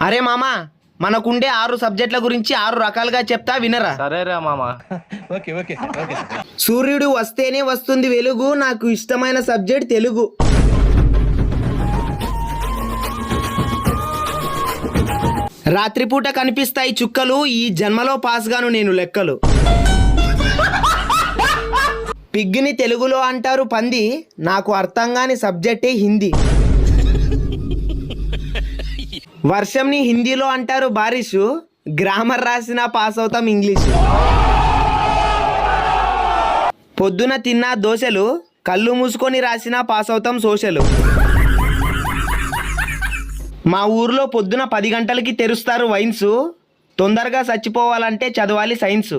అరే మామా, మనకుండే 6 సబ్జెక్టుల గురించి 6 రకాలుగా చెప్తా వినరా. సరేరా మామ. సూర్యుడు వస్తేనే వస్తుంది వెలుగు, నాకు ఇష్టమైన సబ్జెక్ట్ తెలుగు. రాత్రిపూట కనిపిస్తాయి చుక్కలు, ఈ జన్మలో పాస్ గాను నేను లెక్కలు. పిగ్గిని తెలుగులో అంటారు పంది, నాకు అర్థం కాని సబ్జెక్టే హిందీ. వర్షంని హిందీలో అంటారు బారిషు, గ్రామర్ రాసినా పాస్ అవుతాం ఇంగ్లీషు. పొద్దున తిన్నా దోశలు, కళ్ళు మూసుకొని రాసినా పాస్ అవుతాం సోషలు. మా ఊర్లో పొద్దున 10 గంటలకి తెరుస్తారు వైన్స్, తొందరగా చచ్చిపోవాలంటే చదవాలి సైన్స్.